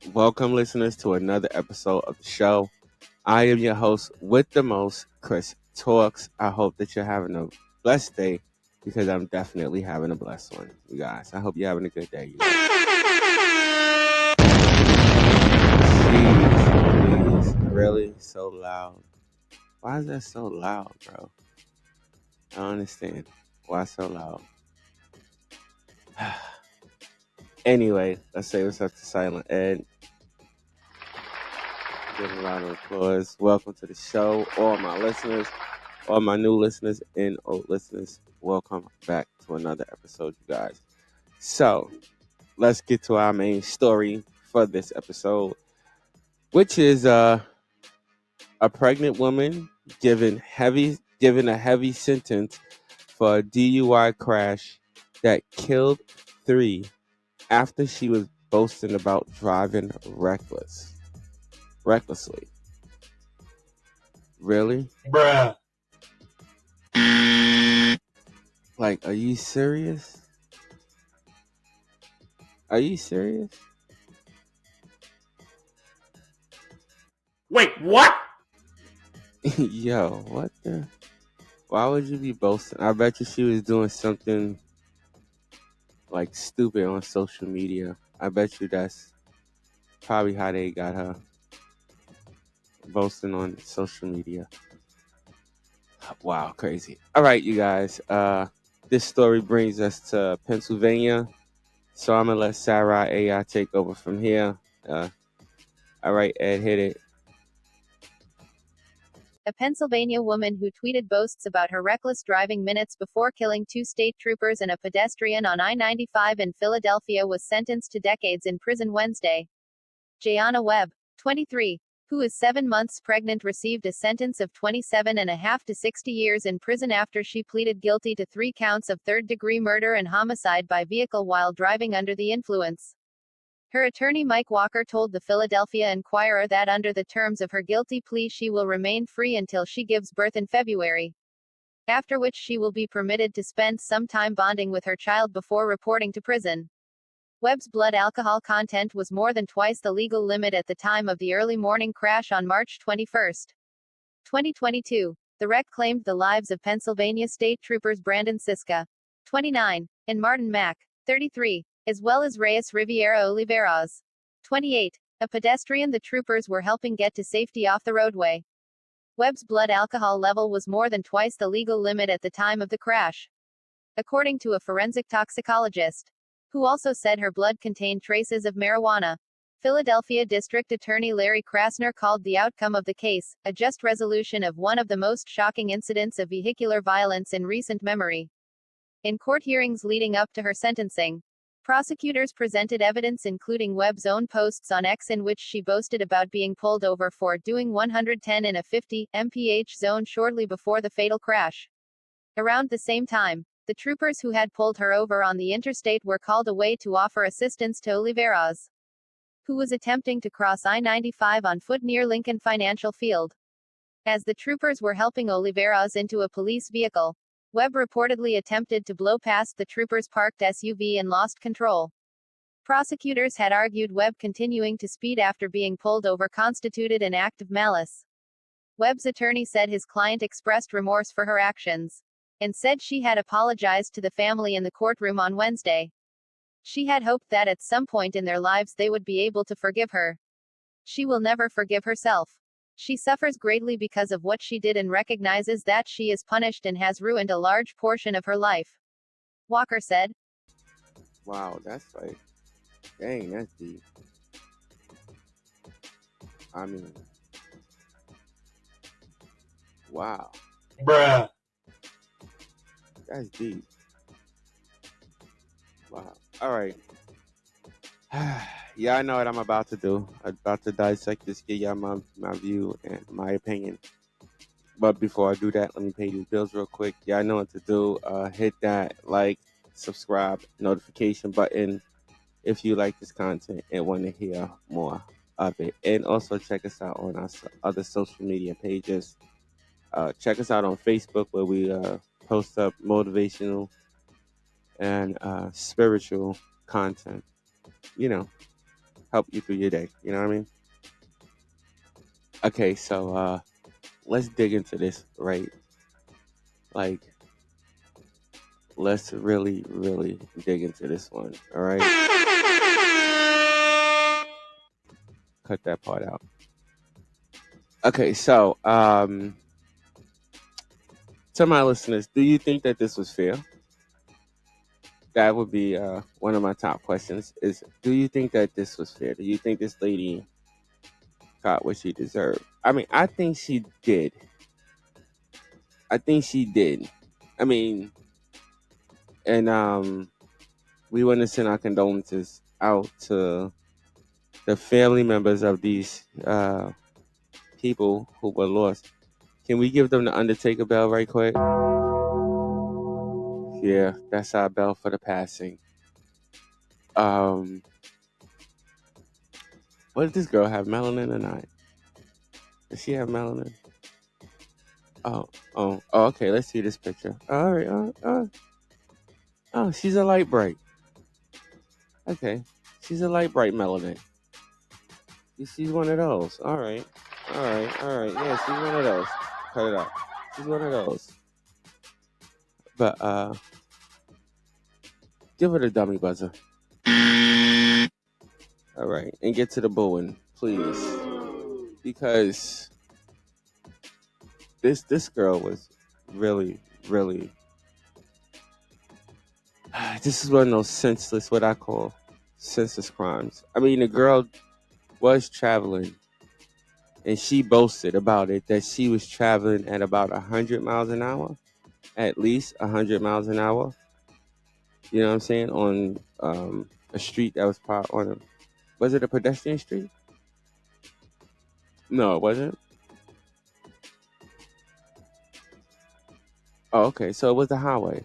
Welcome, listeners, to another episode of the show. I am your host with the most, Chris Talks. I hope that you're having a blessed day because I'm definitely having a blessed one, you guys. I hope you're having a good day. You guys. Jeez, please, really? So loud. Why is that so loud, bro? I don't understand. Why so loud? Anyway, let's say what's up to Silent Ed. Give a round of applause. Welcome to the show, all my listeners, all my new listeners and old listeners. Welcome back to another episode, you guys. So, let's get to our main story for this episode, which is a pregnant woman given a heavy sentence for a DUI crash that killed 3 after she was boasting about driving recklessly. Really? Bruh. Like, are you serious? Are you serious? Wait, what? Yo, what the? Why would you be boasting? I bet you she was doing something like stupid on social media. I bet you that's probably how they got her boasting on social media. Wow, crazy. All right, you guys. This story brings us to Pennsylvania. So I'm gonna let Sarah AI take over from here. All right, Ed, hit it. A Pennsylvania woman who tweeted boasts about her reckless driving minutes before killing 2 state troopers and a pedestrian on I-95 in Philadelphia was sentenced to decades in prison Wednesday. Jayana Webb, 23, who is 7 months pregnant, received a sentence of 27.5 to 60 years in prison after she pleaded guilty to 3 counts of third-degree murder and homicide by vehicle while driving under the influence. Her attorney Mike Walker told the Philadelphia Inquirer that under the terms of her guilty plea she will remain free until she gives birth in February, after which she will be permitted to spend some time bonding with her child before reporting to prison. Webb's blood alcohol content was more than twice the legal limit at the time of the early morning crash on March 21, 2022. The wreck claimed the lives of Pennsylvania State Troopers Brandon Siska, 29, and Martin Mack, 33, as well as Reyes Riviera Oliveras, 28, a pedestrian the troopers were helping get to safety off the roadway. Webb's blood alcohol level was more than twice the legal limit at the time of the crash, according to a forensic toxicologist, who also said her blood contained traces of marijuana. Philadelphia District Attorney Larry Krasner called the outcome of the case a just resolution of one of the most shocking incidents of vehicular violence in recent memory. In court hearings leading up to her sentencing, prosecutors presented evidence including Webb's own posts on X in which she boasted about being pulled over for doing 110 in a 50 mph zone shortly before the fatal crash. Around the same time, the troopers who had pulled her over on the interstate were called away to offer assistance to Oliveras, who was attempting to cross I-95 on foot near Lincoln Financial Field. As the troopers were helping Oliveras into a police vehicle, Webb reportedly attempted to blow past the troopers' parked SUV and lost control. Prosecutors had argued Webb continuing to speed after being pulled over constituted an act of malice. Webb's attorney said his client expressed remorse for her actions, and said she had apologized to the family in the courtroom on Wednesday. She had hoped that at some point in their lives they would be able to forgive her. She will never forgive herself. She suffers greatly because of what she did and recognizes that she is punished and has ruined a large portion of her life, Walker said. Wow, that's like, dang, that's deep. I mean, wow, Bruh. that's deep. Wow. All right. Yeah, I know what I'm about to do. I'm about to dissect this, give y'all my view and my opinion. But before I do that, let me pay these bills real quick. Yeah, I know what to do. Hit that like, subscribe, notification button if you like this content and want to hear more of it. And also check us out on our other social media pages. Check us out on Facebook where we post up motivational and spiritual content. You know, help you through your day. You know what I mean? Okay, so let's dig into this, right? Like, let's really, really dig into this one. All right, cut that part out. Okay, so to my listeners, do you think that this was fair? That would be one of my top questions. Is do you think that this was fair? Do you think this lady got what she deserved? I mean, I think she did. I think she did. I mean, and we want to send our condolences out to the family members of these people who were lost. Can we give them the Undertaker bell right quick? Yeah, that's our bell for the passing. Um, what did this girl have? Melanin or not? Does she have melanin? Oh, oh, okay. Let's see this picture. All right. Oh, she's a light bright. Okay, she's a light bright melanin. She's one of those. All right. Yeah, she's one of those. Cut it out. She's one of those. But give her the dummy buzzer. All right, and get to the booing, please, because this girl was really, really. This is one of those senseless, what I call senseless crimes. I mean, the girl was traveling, and she boasted about it that she was traveling at about 100 miles an hour, at least 100 miles an hour. You know what I'm saying? On a street that was on a, was it a pedestrian street? No, it wasn't. Oh, okay. So it was the highway.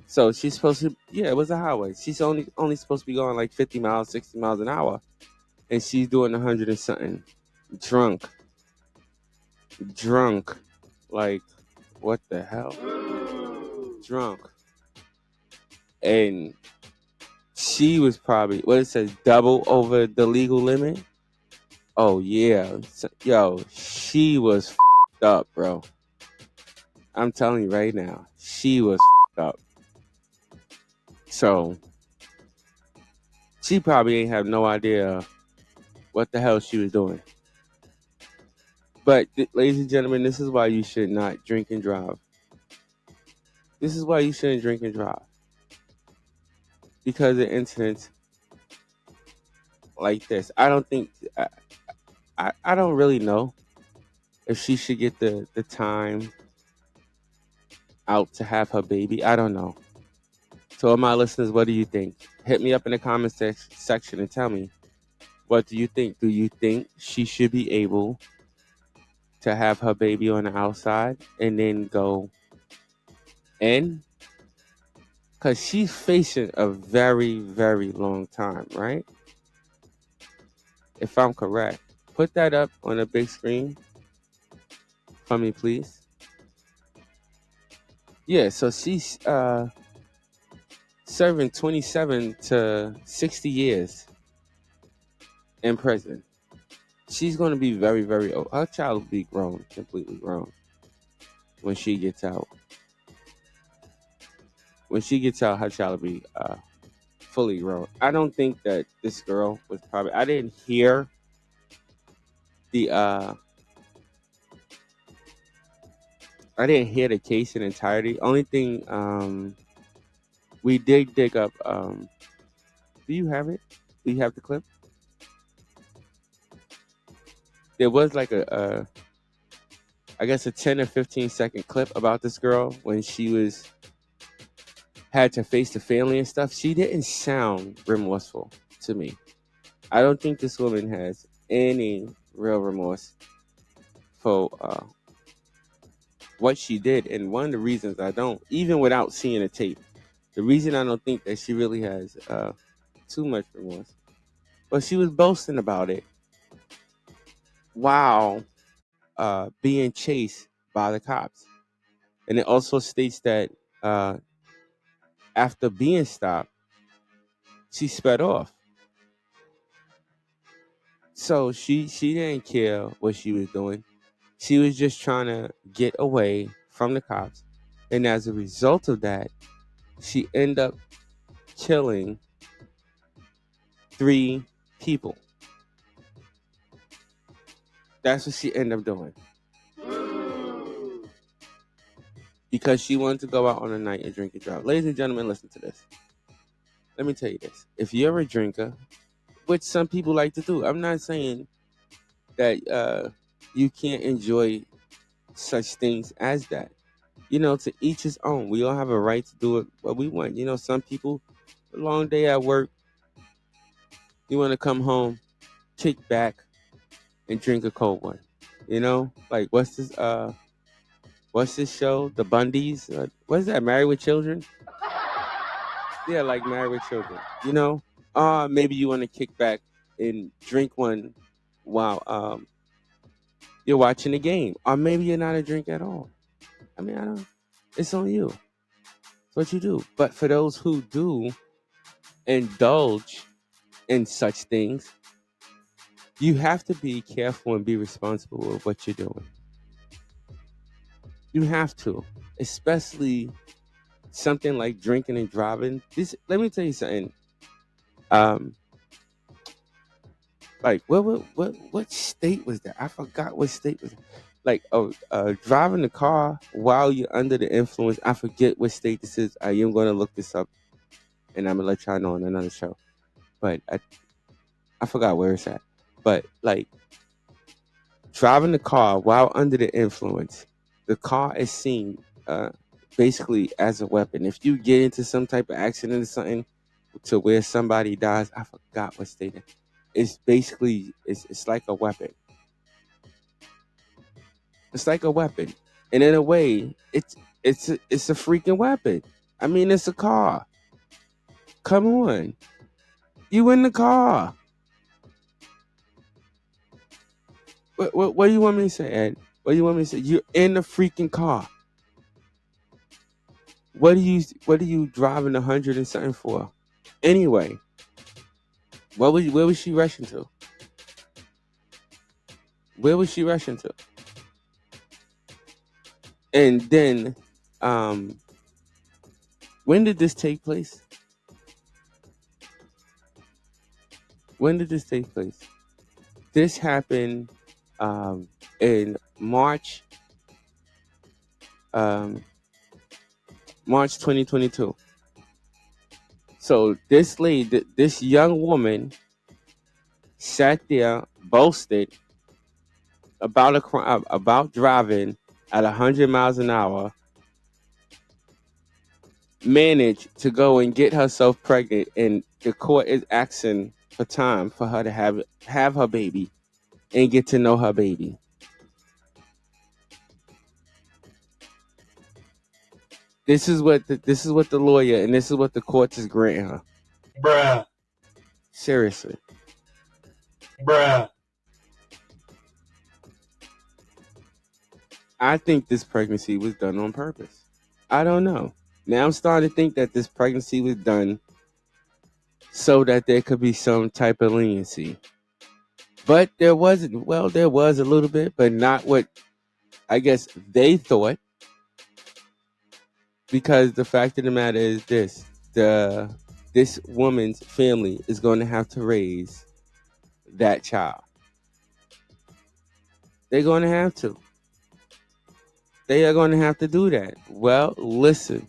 So she's supposed to, yeah, it was a highway. She's only supposed to be going like 50 miles, 60 miles an hour, and she's doing 100 and something, drunk, drunk, like what the hell, drunk, and she was probably what it says double over the legal limit. Oh yeah, yo, she was up, bro. I'm telling you right now, she was up. So she probably ain't have no idea what the hell she was doing. But, ladies and gentlemen, this is why you should not drink and drive. This is why you shouldn't drink and drive. Because of incidents like this. I don't think, I don't really know if she should get the time out to have her baby. I don't know. So, all my listeners, what do you think? Hit me up in the comment section and tell me, what do you think? Do you think she should be able to have her baby on the outside and then go in? Because she's facing a very, very long time, right? If I'm correct. Put that up on a big screen for me, please. Yeah, so she's serving 27 to 60 years in prison. She's going to be very, very old. Her child will be grown, completely grown, when she gets out. When she gets out, her child will be fully grown. I don't think that this girl was probably. I didn't hear the. I didn't hear the case in entirety. Only thing we did dig up. Do you have it? Do you have the clip? There was like I guess a 10 or 15-second clip about this girl when she had to face the family and stuff. She didn't sound remorseful to me. I don't think this woman has any real remorse for what she did. And one of the reasons I don't, even without seeing the tape, the reason I don't think that she really has too much remorse, but she was boasting about it while being chased by the cops. And it also states that after being stopped, she sped off. So she didn't care what she was doing. She was just trying to get away from the cops. And as a result of that, she ended up killing 3 people. That's what she ended up doing. Because she wanted to go out on a night and drink and drive. Ladies and gentlemen, listen to this. Let me tell you this. If you're a drinker, which some people like to do, I'm not saying that you can't enjoy such things as that. To each his own. We all have a right to do it what we want. Some people, a long day at work, you want to come home, kick back, and drink a cold one. Like what's this show? The Bundys? What's that? Married with Children? Yeah, like Married with Children. Maybe you want to kick back and drink one while you're watching the game, or maybe you're not a drink at all. I mean, I don't. It's on you. It's what you do. But for those who do indulge in such things, you have to be careful and be responsible with what you're doing. You have to, especially something like drinking and driving. Let me tell you something. Um, like what state was that? I forgot what state was. Like driving the car while you're under the influence. I forget what state this is. I am going to look this up, and I'm gonna let y'all know on another show. But I forgot where it's at. But like driving the car while under the influence, the car is seen basically as a weapon. If you get into some type of accident or something to where somebody dies, I forgot what state it's basically it's like a weapon. It's like a weapon, and in a way, it's a freaking weapon. I mean, it's a car. Come on, you in the car. What do you want me to say, Ed? What do you want me to say? You're in the freaking car. What are you driving 100 and something for? Anyway, where was she rushing to? Where was she rushing to? And then, um, when did this take place? When did this take place? This happened in um, March 2022. So this young woman sat there, boasted about driving at 100 miles an hour, managed to go and get herself pregnant, and the court is asking for time for her to have her baby and get to know her baby. This is what the lawyer and this is what the court is granting her. Bruh. Seriously. Bruh. I think this pregnancy was done on purpose. I don't know. Now I'm starting to think that this pregnancy was done so that there could be some type of leniency. But there wasn't. Well, there was a little bit, but not what I guess they thought. Because the fact of the matter is this woman's family is going to have to raise that child. They're going to have to. They are going to have to do that. Well, listen,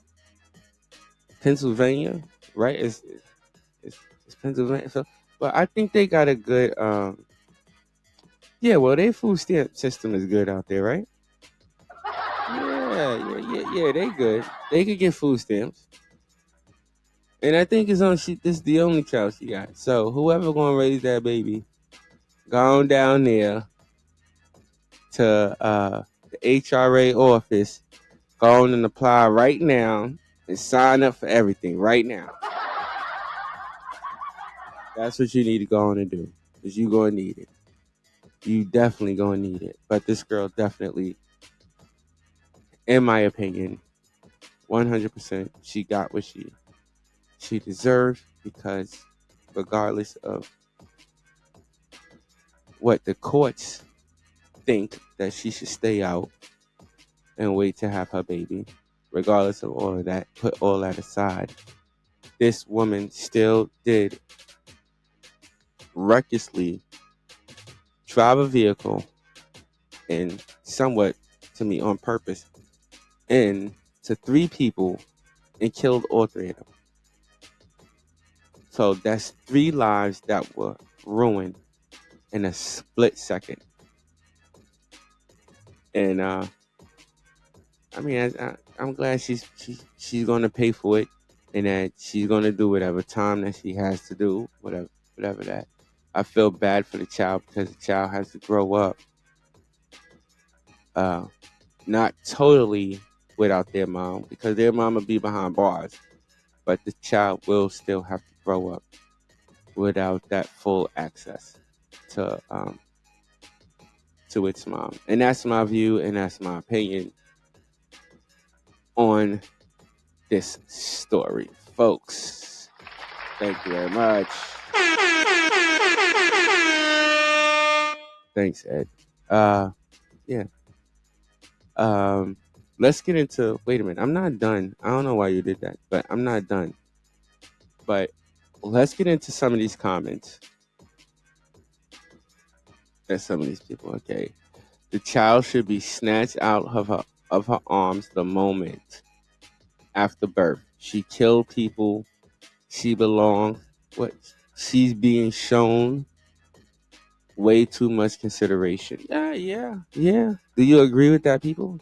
Pennsylvania, right? It's Pennsylvania. So, but I think they got a good. Yeah, well, their food stamp system is good out there, right? Yeah. They good. They could get food stamps, and I think it's on. This is the only child she got. So whoever gonna raise that baby, go on down there to the HRA office. Go on and apply right now and sign up for everything right now. That's what you need to go on and do. Because you gonna need it. You definitely gonna need it. But this girl definitely, in my opinion, 100%, she got what she deserved, because regardless of what the courts think that she should stay out and wait to have her baby. Regardless of all of that, put all that aside. This woman still did recklessly drive a vehicle and somewhat, to me, on purpose, into 3 people and killed all 3 of them. So that's 3 lives that were ruined in a split second. And I mean, I'm glad she's going to pay for it, and that she's going to do whatever time that she has to do, whatever that. I feel bad for the child because the child has to grow up, not totally without their mom, because their mom will be behind bars, but the child will still have to grow up without that full access to its mom. And that's my view, and that's my opinion on this story, folks. Thank you very much. Thanks, Ed. Yeah. Let's get into. Wait a minute. I'm not done. I don't know why you did that, but I'm not done. But let's get into some of these comments. There's some of these people. Okay. The child should be snatched out of her arms the moment after birth. She killed people. She belongs. What? She's being shown way too much consideration. Yeah. Do you agree with that, people?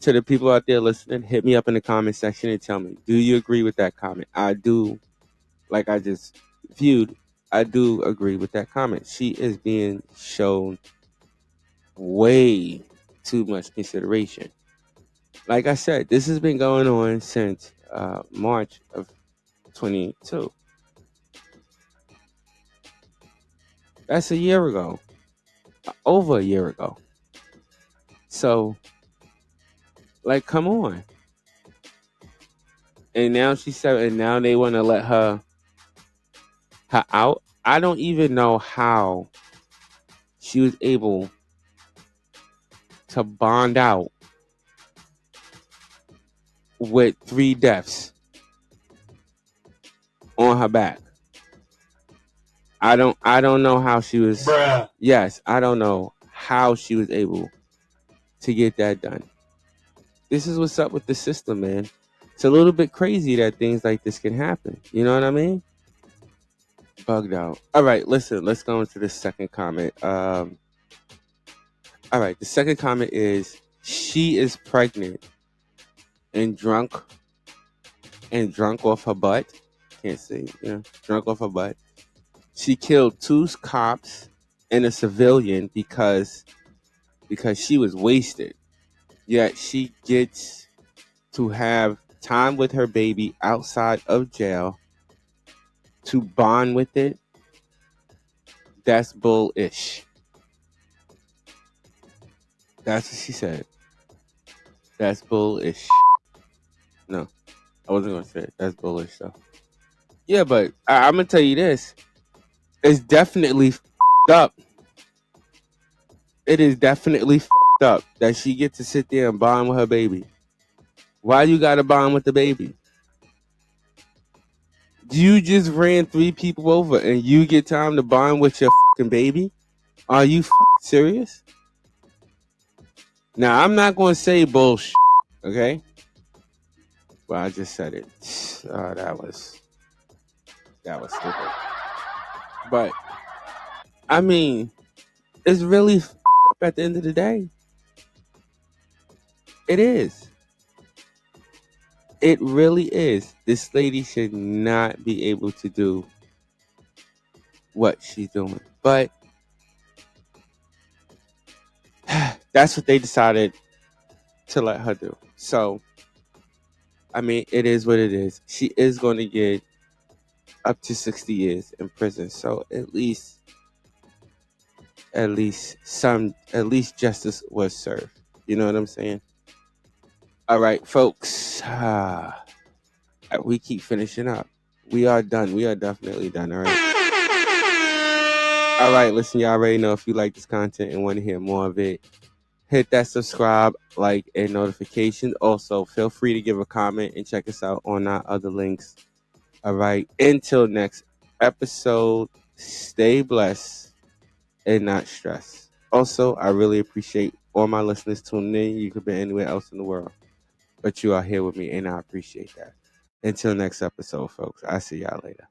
To the people out there listening, hit me up in the comment section and tell me, do you agree with that comment? I do. Like I just viewed, I do agree with that comment. She is being shown way too much consideration. Like I said, this has been going on since March of 22. That's a year ago. Over a year ago. So, like, come on. And now she said, and now they want to let her out. I don't even know how she was able to bond out with 3 deaths on her back. I don't know how she was. Bruh. Yes, I don't know how she was able to get that done. This is what's up with the system, man. It's a little bit crazy that things like this can happen. You know what I mean? Bugged out. All right, listen, let's go into the second comment. All right, the second comment is she is pregnant and drunk off her butt. Can't see, drunk off her butt. She killed 2 cops and a civilian because she was wasted. Yet she gets to have time with her baby outside of jail to bond with it. That's bullish. That's what she said. That's bullish. No, I wasn't going to say it. That's bullish, though. Yeah, but I'm going to tell you this. It's definitely up. It is definitely up that she gets to sit there and bond with her baby. Why you got to bond with the baby? You just ran 3 people over and you get time to bond with your fucking baby? Are you fucking serious? Now, I'm not going to say bullshit, okay? Well, I just said it. That was stupid. But, I mean, it's really up at the end of the day. It is. It really is. This lady should not be able to do what she's doing. But that's what they decided to let her do. So, I mean, it is what it is. She is going to get up to 60 years in prison. So at least justice was served. You know what I'm saying? All right, folks. We keep finishing up. We are done. We are definitely done. All right. All right, listen, y'all already know if you like this content and want to hear more of it, hit that subscribe, like, and notification. Also, feel free to give a comment and check us out on our other links. All right, until next episode, stay blessed and not stressed. Also, I really appreciate all my listeners tuning in. You could be anywhere else in the world, but you are here with me, and I appreciate that. Until next episode, folks, I'll see y'all later.